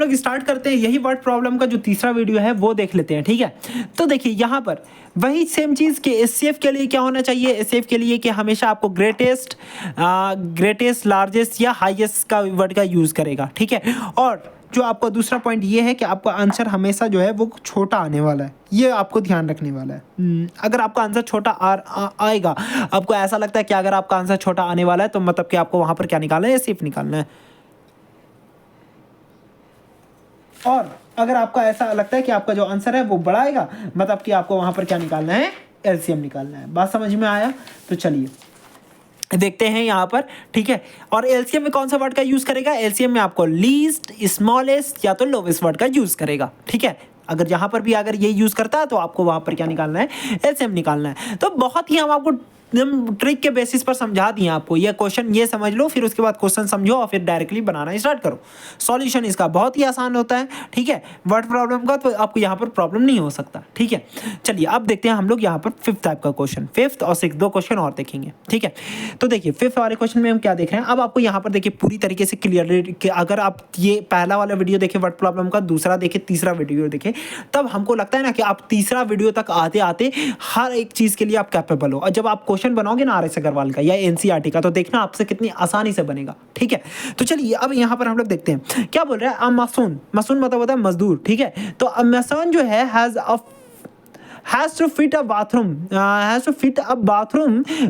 लोग स्टार्ट करते हैं। यही वर्ड प्रॉब्लम का जो तीसरा वीडियो है वो देख लेते हैं, ठीक है। तो देखिए यहाँ पर वही सेम चीज़ कि एचसीएफ के लिए क्या होना चाहिए, एचसीएफ के लिए कि हमेशा आपको ग्रेटेस्ट, लार्जेस्ट या हाईएस्ट का वर्ड का यूज़ करेगा, ठीक है। और जो आपका दूसरा पॉइंट ये है कि आपका आंसर हमेशा जो है वो छोटा आने वाला है, ये आपको ध्यान रखने वाला है। अगर आपका आंसर छोटा आएगा, आपको ऐसा लगता है कि अगर आपका आंसर छोटा आने वाला है तो मतलब कि आपको वहाँ पर क्या निकालना है, एचसीएफ निकालना है। और अगर आपका ऐसा लगता है कि आपका जो आंसर है वो बड़ा आएगा, मतलब कि आपको वहाँ पर क्या निकालना है, एलसीएम निकालना है। बात समझ में आया? तो चलिए देखते हैं यहाँ पर, ठीक है। और एलसीएम में कौन सा वर्ड का यूज़ करेगा, एलसीएम में आपको लीस्ट, स्मॉलेस्ट या तो लोवेस्ट वर्ड का यूज़ करेगा, ठीक है। अगर यहाँ पर भी अगर ये यूज़ करता है तो आपको वहाँ पर क्या निकालना है, एलसीएम निकालना है। तो बहुत ही हम आपको ट्रिक के बेसिस पर समझा दिए आपको। ये क्वेश्चन ये समझ लो, फिर उसके बाद क्वेश्चन समझो और फिर डायरेक्टली बनाना स्टार्ट करो। सॉल्यूशन इसका बहुत ही आसान होता है, ठीक है। वर्ड प्रॉब्लम का तो आपको यहाँ पर प्रॉब्लम नहीं हो सकता, ठीक है। चलिए अब देखते हैं हम लोग यहाँ पर फिफ्थ टाइप का क्वेश्चन, फिफ्थ और सिक्स, दो क्वेश्चन और देखेंगे, ठीक है। तो देखिए फिफ्थ वाले क्वेश्चन में हम क्या देख रहे हैं, अब आपको यहाँ पर देखिए पूरी तरीके से क्लियर, अगर आप ये पहला वाला वीडियो देखें वर्ड प्रॉब्लम का, दूसरा देखें, तीसरा वीडियो देखें, तब हमको लगता है ना कि आप तीसरा वीडियो तक आते आते हर एक चीज़ के लिए आप कैपेबल हो। और जब आप क्वेश्चन बनाओगे ना आर.एस. अग्रवाल का या एनसीईआरटी का, तो देखना आपसे कितनी आसानी से बनेगा, ठीक है। तो चलिए अब यहाँ पर हम लोग देखते हैं क्या बोल रहा है। मसून, मसून मतलब होता है मजदूर, ठीक है। तो मसून जो है has to fit a bathroom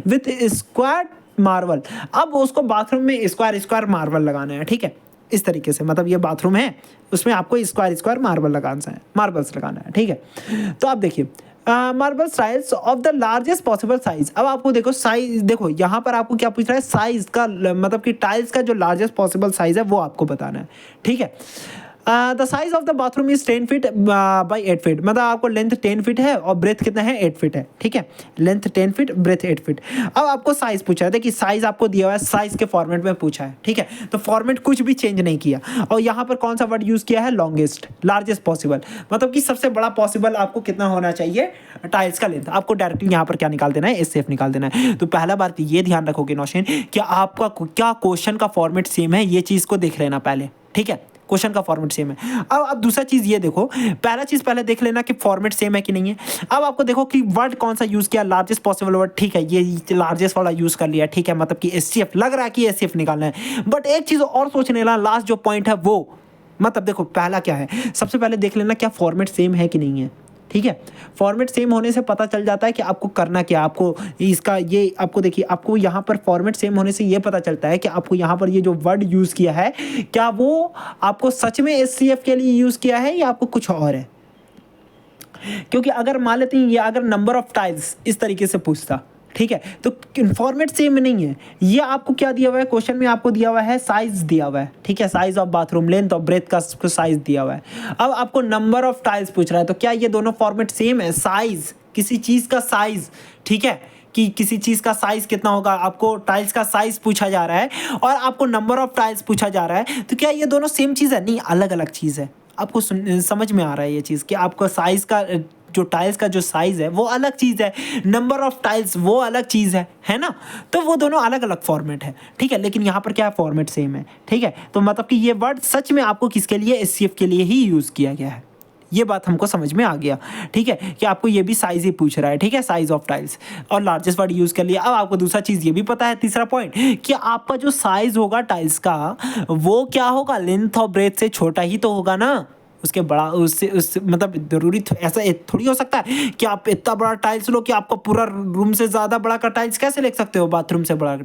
with square marble। अब उसको बाथरूम में स्क्वायर मार्बल लगाना है, ठीक है। इस तरीके से, मतलब ये बाथरूम है, उसमें आपको स्क्वायर मार्बल्स लगाना है, ठीक है। तो आप देखिए marble size of the largest possible size. अब आपको देखो साइज, देखो यहाँ पर आपको क्या पूछ रहा है, साइज का, मतलब कि टाइल्स का जो लार्जेस्ट पॉसिबल साइज है वो आपको बताना है, ठीक है। The size of the bathroom is 10 feet by 8 feet, मतलब आपको लेंथ 10 फीट है और ब्रेथ कितना है, 8 फीट है, ठीक है। Length 10 feet, breadth 8 feet. अब आपको साइज पूछा है, देखिए साइज आपको दिया हुआ है, साइज के फॉर्मेट में पूछा है, ठीक है। तो फॉर्मेट कुछ भी चेंज नहीं किया। और यहाँ पर कौन सा वर्ड यूज़ किया है, लॉन्गेस्ट, लार्जेस्ट पॉसिबल, मतलब कि सबसे बड़ा पॉसिबल आपको कितना होना चाहिए टाइल्स का लेंथ। आपको डायरेक्टली यहाँ पर क्या निकाल देना है, एचसीएफ निकाल देना है। तो पहला बात ये ध्यान रखोगे नौशीन कि आपका क्या क्वेश्चन का फॉर्मेट सेम है, ये चीज़ को देख लेना पहले, ठीक है। क्वेश्चन का फॉर्मेट सेम है। अब दूसरा चीज़ ये देखो, पहला चीज़ पहले देख लेना कि फॉर्मेट सेम है कि नहीं है। अब आपको देखो कि वर्ड कौन सा यूज़ किया, लार्जेस्ट पॉसिबल वर्ड, ठीक है, ये लार्जेस्ट वाला यूज़ कर लिया, ठीक है। मतलब कि एचसीएफ लग रहा है कि एचसीएफ निकालना है। बट एक चीज़ और सोचने ला, लास्ट जो पॉइंट है वो, मतलब देखो पहला क्या है, सबसे पहले देख लेना क्या फॉर्मेट सेम है कि नहीं है, ठीक है। फॉर्मेट सेम होने से पता चल जाता है कि आपको करना क्या, आपको इसका ये, आपको देखिए आपको यहाँ पर फॉर्मेट सेम होने से ये पता चलता है कि आपको यहाँ पर ये जो वर्ड यूज़ किया है, क्या वो आपको सच में एचसीएफ के लिए यूज़ किया है या आपको कुछ और है। क्योंकि अगर मान लेते हैं ये अगर नंबर ऑफ टाइल्स इस तरीके से पूछता, ठीक है, तो फॉर्मेट सेम नहीं है। ये आपको क्या दिया हुआ है, क्वेश्चन में आपको दिया हुआ है साइज दिया हुआ है, ठीक है, साइज ऑफ बाथरूम, लेंथ और ब्रेथ का साइज दिया हुआ है। अब आपको नंबर ऑफ टाइल्स पूछ रहा है, तो क्या ये दोनों फॉर्मेट सेम है, साइज, किसी चीज़ का साइज, ठीक है, कि किसी चीज़ का साइज कितना होगा, आपको टाइल्स का साइज पूछा जा रहा है और आपको नंबर ऑफ टाइल्स पूछा जा रहा है, तो क्या ये दोनों सेम चीज़ है, नहीं, अलग अलग चीज़ है। आपको समझ में आ रहा है ये चीज़ कि आपको साइज का, जो टाइल्स का जो साइज़ है वो अलग चीज़ है, नंबर ऑफ टाइल्स वो अलग चीज़ है ना। तो वो दोनों अलग अलग फॉर्मेट है, ठीक है। लेकिन यहाँ पर क्या है, फॉर्मेट सेम है, ठीक है। तो मतलब कि ये वर्ड सच में आपको किसके लिए, एचसीएफ के लिए ही यूज़ किया गया है। ये बात हमको समझ में आ गया, ठीक है, कि आपको ये भी साइज ही पूछ रहा है, ठीक है, साइज ऑफ टाइल्स और लार्जेस्ट वर्ड यूज़ कर लिया। अब आपको दूसरा चीज़ ये भी पता है, तीसरा पॉइंट, कि आपका जो साइज होगा टाइल्स का वो क्या होगा, लेंथ और ब्रेथ से छोटा ही तो होगा ना, उसके बड़ा, उससे मतलब जरूरी ऐसा थोड़ी हो सकता है कि आप इतना बड़ा टाइल्स लो कि आपका पूरा रूम से ज़्यादा बड़ा का टाइल्स कैसे ले सकते हो, बाथरूम से बड़ा।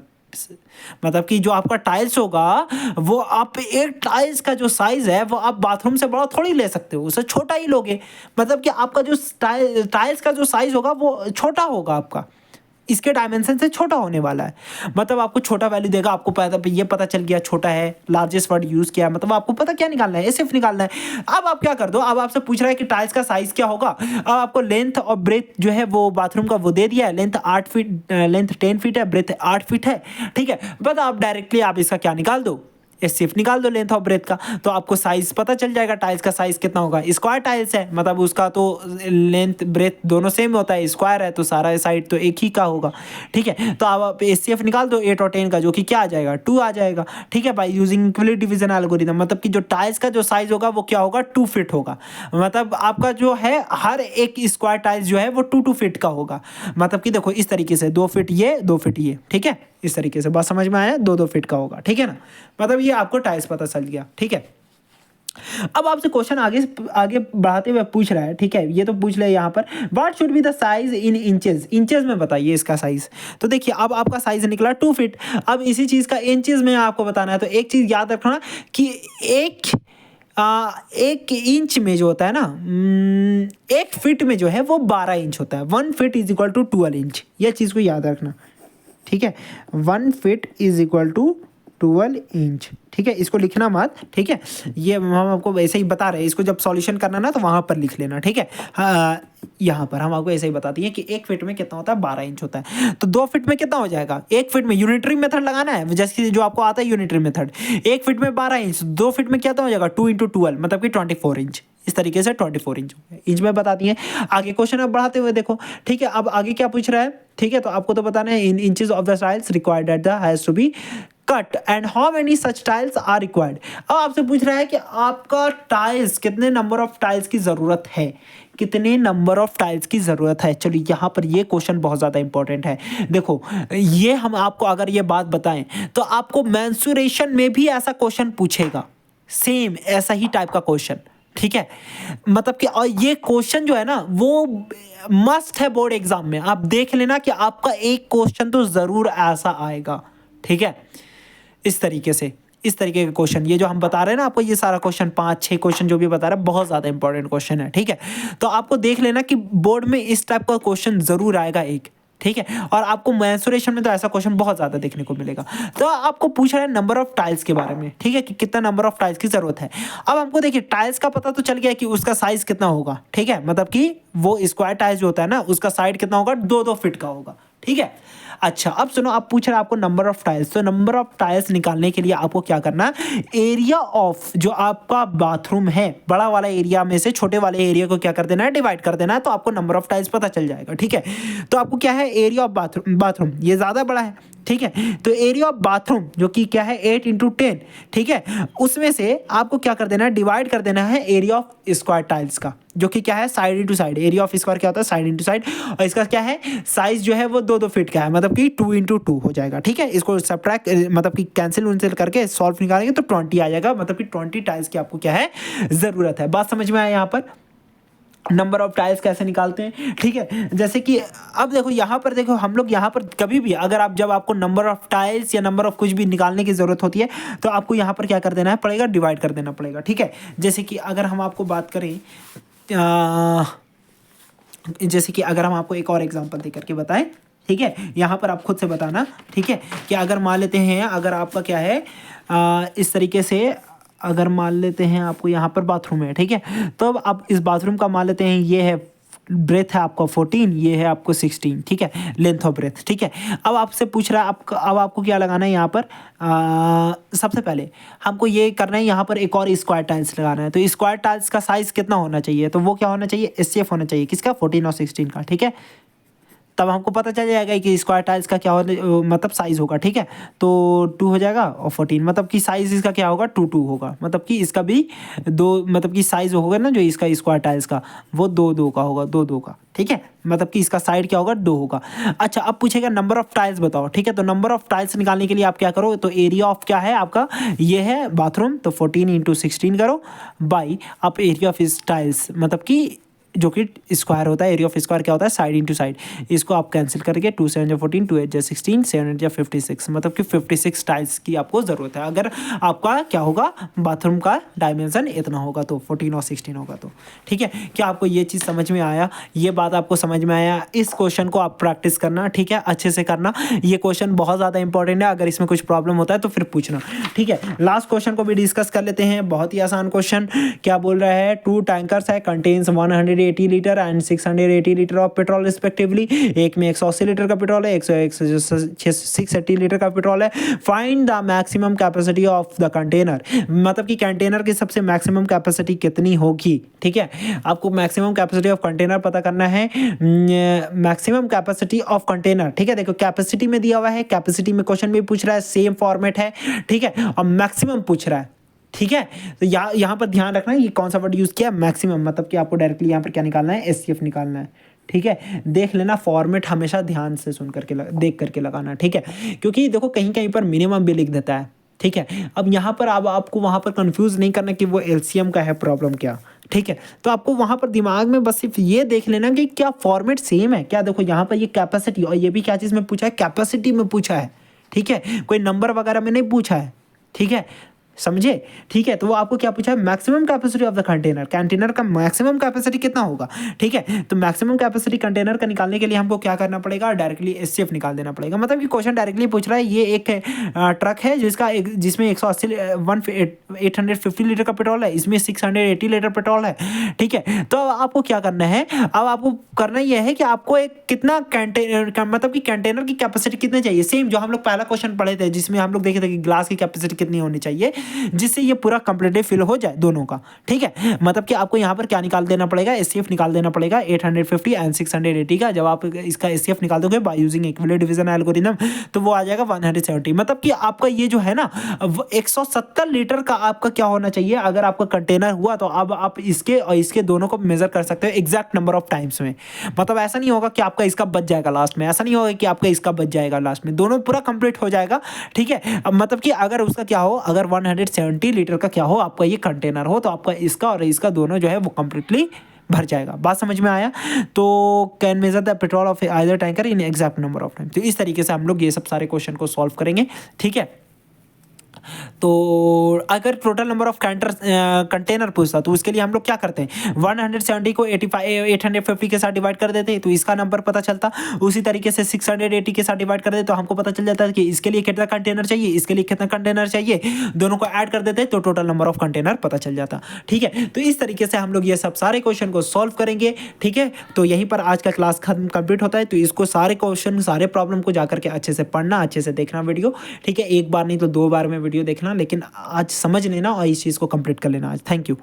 मतलब कि जो आपका टाइल्स होगा वो आप एक टाइल्स का जो साइज है वो आप बाथरूम से बड़ा थोड़ी ले सकते हो, उससे छोटा ही लोगे। मतलब कि आपका जो टाइल्स का जो साइज होगा वो छोटा होगा, आपका इसके डायमेंशन से छोटा होने वाला है। मतलब आपको छोटा वैल्यू देगा, आपको ये पता चल गया छोटा है, लार्जेस्ट वर्ड यूज़ किया, मतलब आपको पता क्या निकालना है, सिर्फ निकालना है। अब आप क्या कर दो, अब आपसे पूछ रहा है कि टाइल्स का साइज़ क्या होगा। अब आपको लेंथ और ब्रेथ जो है वो बाथरूम का वो दे दिया है, लेंथ 8 फीट, लेंथ 10 फीट है, ब्रेथ 8 फीट है, ठीक है। बस आप डायरेक्टली आप इसका क्या निकाल दो, एचसीएफ निकाल दो लेंथ ऑफ ब्रेथ का, तो आपको साइज पता चल जाएगा टाइल्स का साइज कितना होगा। स्क्वायर टाइल्स है मतलब उसका तो लेंथ ब्रेथ दोनों सेम होता है, स्क्वायर है तो सारा साइड तो एक ही का होगा, ठीक है। तो अब आप एचसीएफ निकाल दो 8 और 10 का, जो कि क्या आ जाएगा 2 आ जाएगा, ठीक है, by using equality division algorithm. मतलब कि जो टाइल्स का जो साइज होगा वो क्या होगा 2 फीट होगा, मतलब आपका जो है हर एक स्क्वायर टाइल्स जो है वो 2 फीट का होगा। मतलब कि देखो इस तरीके से 2 फीट ये 2 फीट ये, ठीक है, इस तरीके से बात समझ में आया, 2 फीट का होगा, ठीक है ना। मतलब ये आपको टाइल्स पता चल गया, ठीक है। अब आपसे क्वेश्चन आगे आगे बढ़ाते हुए पूछ रहा है, ठीक है, ये तो पूछ ले यहाँ पर what should be the size in inches, inches में बताइए इसका साइज। तो देखिए अब आपका साइज निकला 2 फीट। अब इसी चीज़ का इंचेस में आपको बताना है, तो एक चीज़ याद रखना कि एक इंच में जो होता है ना, एक फीट में जो है वो 12 इंच होता है। 1 feet is equal to 12 inch, यह चीज़ को याद रखना, ठीक है। 1 feet is equal to 12 inch, ठीक है, इसको लिखना मत, ठीक है, ये हम आपको ऐसे ही बता रहे हैं, इसको जब सॉल्यूशन करना ना तो वहाँ पर लिख लेना, ठीक है। यहाँ पर हम आपको ऐसे ही बताती हैं कि 1 फीट में कितना होता है 12 इंच होता है, तो 2 फीट में कितना हो जाएगा, 1 फीट में यूनिटरी मेथड लगाना है जैसे जो आपको आता है यूनिटरी मेथड, 1 फीट में 12 इंच, 2 फीट में कितना हो जाएगा 2 × 12 मतलब कि 24 इंच, इस तरीके से 24 इंच में बताती हैं। आगे क्वेश्चन अब बढ़ाते हुए देखो, ठीक है, अब आगे क्या पूछ रहा है, ठीक है, तो आपको तो बताना है in inches of the tiles required at the has to be cut and how many such tiles are required. अब आपसे पूछ रहा है कि आपका टाइल्स कितने नंबर ऑफ टाइल्स की ज़रूरत है, कितने नंबर ऑफ टाइल्स की ज़रूरत है। चलिए यहाँ पर ये क्वेश्चन बहुत ज़्यादा इंपॉर्टेंट है। देखो ये हम आपको अगर ये बात बताएं तो आपको मेंसुरेशन में भी ऐसा क्वेश्चन पूछेगा, सेम ऐसा ही टाइप का क्वेश्चन, ठीक है। मतलब कि और ये क्वेश्चन जो है ना वो मस्ट है बोर्ड एग्जाम में, आप देख लेना कि आपका एक क्वेश्चन तो ज़रूर ऐसा आएगा, ठीक है। इस तरीके से, इस तरीके के क्वेश्चन ये जो हम बता रहे हैं ना आपको, ये सारा क्वेश्चन 5-6 क्वेश्चन जो भी बता रहा है बहुत ज़्यादा इंपॉर्टेंट क्वेश्चन है, ठीक है। तो आपको देख लेना कि बोर्ड में इस टाइप का क्वेश्चन ज़रूर आएगा एक, ठीक है। और आपको मेंसुरेशन में तो ऐसा क्वेश्चन बहुत ज़्यादा देखने को मिलेगा। तो आपको पूछ रहा है नंबर ऑफ टाइल्स के बारे में, ठीक है, कि कितना नंबर ऑफ टाइल्स की ज़रूरत है। अब हमको देखिए टाइल्स का पता तो चल गया कि उसका साइज़ कितना होगा, ठीक है, मतलब कि वो स्क्वायर टाइल्स जो होता है ना उसका साइड कितना होगा 2-2 फीट का होगा, ठीक है। अच्छा अब सुनो, आप पूछ रहे हैं आपको नंबर ऑफ टाइल्स, तो नंबर ऑफ टाइल्स निकालने के लिए आपको क्या करना है, एरिया ऑफ जो आपका बाथरूम है बड़ा वाला एरिया में से छोटे वाले एरिया को क्या कर देना है, डिवाइड कर देना है, तो आपको नंबर ऑफ टाइल्स पता चल जाएगा, ठीक है। तो आपको क्या है एरिया ऑफ बाथरूम ये ज़्यादा बड़ा है, ठीक है, तो एरिया ऑफ बाथरूम जो कि क्या है 8 × 10, ठीक है, उसमें से आपको क्या कर देना है डिवाइड कर देना है एरिया ऑफ स्क्वायर टाइल्स का, जो कि क्या है side into side, area of square क्या होता है साइड इंटू साइड, और इसका क्या है साइज जो है वो 2-2 फीट का है, मतलब कि 2 × 2 हो जाएगा, ठीक है। इसको सब्ट्रैक्ट मतलब कि कैंसिल करके सॉल्व निकालेंगे तो 20 आ जाएगा, मतलब कि 20 टाइल्स की आपको क्या है ज़रूरत है। बात समझ में आया यहाँ पर नंबर ऑफ टाइल्स कैसे निकालते हैं, ठीक है। जैसे कि अब देखो यहाँ पर देखो हम लोग यहाँ पर कभी भी अगर आप जब आपको नंबर ऑफ टाइल्स या नंबर ऑफ कुछ भी निकालने की ज़रूरत होती है तो आपको यहाँ पर क्या कर देना है पड़ेगा, डिवाइड कर देना पड़ेगा, ठीक है। जैसे कि अगर हम आपको बात करें जैसे कि अगर हम आपको एक और एग्जांपल दे करके बताएं, ठीक है, यहाँ पर आप खुद से बताना, ठीक है, कि अगर मान लेते हैं अगर आपका क्या है इस तरीके से अगर मान लेते हैं आपको यहाँ पर बाथरूम है, ठीक है, तो अब आप इस बाथरूम का मान लेते हैं ये है ब्रेथ है आपका 14, ये है आपको 16, ठीक है, लेंथ ऑफ ब्रेथ, ठीक है। अब आपसे पूछ रहा है अब आपको क्या लगाना है यहाँ पर सबसे पहले हमको ये करना है यहाँ पर एक और स्क्वायर टाइल्स लगाना है, तो स्क्वायर टाइल्स का साइज़ कितना होना चाहिए, तो वो क्या होना चाहिए एचसीएफ होना चाहिए किसका 14 और 16 का, ठीक है। तब हमको पता चल जाएगा कि स्क्वायर टाइल्स का क्या हो मतलब साइज़ होगा, ठीक है, तो 2 हो जाएगा और 14 मतलब कि साइज़ इसका क्या होगा 2-2 होगा, मतलब कि इसका भी 2 मतलब कि साइज़ होगा ना जो इसका स्क्वायर टाइल्स का वो 2-2 का होगा, 2-2 का, ठीक है, मतलब कि इसका साइड क्या होगा 2 होगा। अच्छा अब पूछेगा नंबर ऑफ टाइल्स बताओ, ठीक है, तो नंबर ऑफ टाइल्स निकालने के लिए आप क्या करो, तो एरिया ऑफ क्या है आपका ये है बाथरूम, तो 14 × 16 करो बाई आप एरिया ऑफ टाइल्स मतलब कि जो कि स्क्वायर होता है, एरिया ऑफ स्क्वायर क्या होता है साइड इंटू साइड, इसको आप कैंसिल करके 2 × 7 = 14, 2 × 8 = 16, 7 × 8 = 56, मतलब कि 56 टाइल्स की आपको ज़रूरत है अगर आपका क्या होगा बाथरूम का डायमेंशन इतना होगा तो 14 और 16 होगा तो, ठीक है। क्या आपको ये चीज़ समझ में आया, ये बात आपको समझ में आया, इस क्वेश्चन को आप प्रैक्टिस करना, ठीक है, अच्छे से करना, ये क्वेश्चन बहुत ज़्यादा इंपॉर्टेंट है, अगर इसमें कुछ प्रॉब्लम होता है तो फिर पूछना, ठीक है। लास्ट क्वेश्चन को भी डिस्कस कर लेते हैं, बहुत ही आसान क्वेश्चन क्या बोल रहा है, 2 टैंकर्स है contains 180 680 litre and 680 litre of petrol respectively. एक में 180 लीटर का पेट्रोल है, 680 लीटर का पेट्रोल है। Find the maximum capacity of the container, मतलब कि कंटेनर की सबसे मैक्सिमम कैपेसिटी कितनी होगी। ठीक है, आपको मैक्सिमम कैपेसिटी ऑफ कंटेनर पता करना है। मैक्सिमम कैपेसिटी ऑफ कंटेनर, ठीक है, देखो कैपेसिटी में दिया हुआ है, कैपेसिटी में क्वेश्चन भी पूछ रहा है, सेम फॉर्मेट है। ठीक है, और मैक्सिमम पूछ रहा है। ठीक है, तो यहाँ पर ध्यान रखना ये कौन सा वर्ड यूज किया, मैक्सिमम, मतलब कि आपको डायरेक्टली यहाँ पर क्या निकालना है, एचसीएफ निकालना है। ठीक है, देख लेना फॉर्मेट हमेशा ध्यान से सुन करके देख करके लगाना। ठीक है, क्योंकि देखो कहीं कहीं पर मिनिमम भी लिख देता है। ठीक है, अब यहाँ पर आपको वहाँ पर कंफ्यूज नहीं करना कि वो एलसीएम का है प्रॉब्लम क्या। ठीक है, तो आपको वहाँ पर दिमाग में बस सिर्फ ये देख लेना कि क्या फॉर्मेट सेम है क्या। देखो यहाँ पर ये कैपेसिटी, और ये भी क्या चीज़ में पूछा है, कैपेसिटी में पूछा है। ठीक है, कोई नंबर वगैरह में नहीं पूछा है। ठीक है, समझे। ठीक है, तो वो आपको क्या पूछा है, maximum capacity of the container, container का मैक्सिमम कैपेसिटी कितना होगा। ठीक है, तो मैक्सिमम कैपेसिटी कंटेनर का निकालने के लिए हमको क्या करना पड़ेगा, डायरेक्टली एचसीएफ निकाल देना पड़ेगा। मतलब कि क्वेश्चन डायरेक्टली पूछ रहा है, ये एक ट्रक है जिसमें 850 लीटर का पेट्रोल है, इसमें 680 लीटर पेट्रोल है। ठीक है, तो अब आपको क्या करना है, अब आपको करना यह है कि आपको एक कितना कंटेनर, मतलब कि कंटेनर की कैपेसिटी कितनी चाहिए, सेम जो हम लोग पहला क्वेश्चन पढ़े थे जिसमें हम लोग देखे थे कि ग्लास की कैपेसिटी कितनी होनी चाहिए, जिससे ये पूरा कंप्लीटली फिल हो जाए दोनों का। ठीक है, मतलब कि आपको यहाँ पर क्या निकाल देना पड़ेगा, एचसीएफ निकाल देना पड़ेगा 850 एंड 680 का। जब आप इसका एचसीएफ निकाल दोगे by using equivalent division algorithm, तो वो आ जाएगा 170। मतलब कि आपका ये जो है ना 170 लीटर का आपका क्या होना चाहिए अगर आपका कंटेनर हुआ, तो अब आप इसके और इसके दोनों को मेजर कर सकते हो एग्जैक्ट नंबर ऑफ टाइम्स में। मतलब ऐसा नहीं होगा कि आपका इसका बच जाएगा लास्ट में, ऐसा नहीं होगा कि आपका इसका बच जाएगा लास्ट में, दोनों पूरा कंप्लीट हो जाएगा। ठीक है, अब मतलब कि अगर उसका क्या हो, अगर 170 लीटर का क्या हो आपका ये कंटेनर हो, तो आपका इसका और इसका दोनों जो है वो कंप्लीटली भर जाएगा। बात समझ में आया। तो can measure the petrol of either tanker in exact number of time. तो इस तरीके से हम लोग ये सब सारे क्वेश्चन को सॉल्व करेंगे। ठीक है, तो अगर टोटल नंबर ऑफ कंटेनर पूछता तो उसके लिए हम लोग क्या करते हैं, 170 को 850 के साथ डिवाइड कर देते हैं तो इसका नंबर पता चलता। उसी तरीके से 680 के साथ डिवाइड कर देते तो हमको पता चल जाता है कि इसके लिए कितना कंटेनर चाहिए, इसके लिए कितना कंटेनर चाहिए, दोनों को ऐड कर देते तो टोटल नंबर ऑफ कंटेनर पता चल जाता। ठीक है, तो इस तरीके से हम लोग ये सब सारे क्वेश्चन को सॉल्व करेंगे। ठीक है, तो यहीं पर आज का क्लास खत्म कंप्लीट होता है। तो इसको सारे क्वेश्चन सारे प्रॉब्लम को जाकर के अच्छे से पढ़ना, अच्छे से देखना वीडियो। ठीक है, एक बार नहीं तो 2 बार में वीडियो देखना, लेकिन आज समझ लेना और इस चीज़ को कंप्लीट कर लेना आज। Thank you.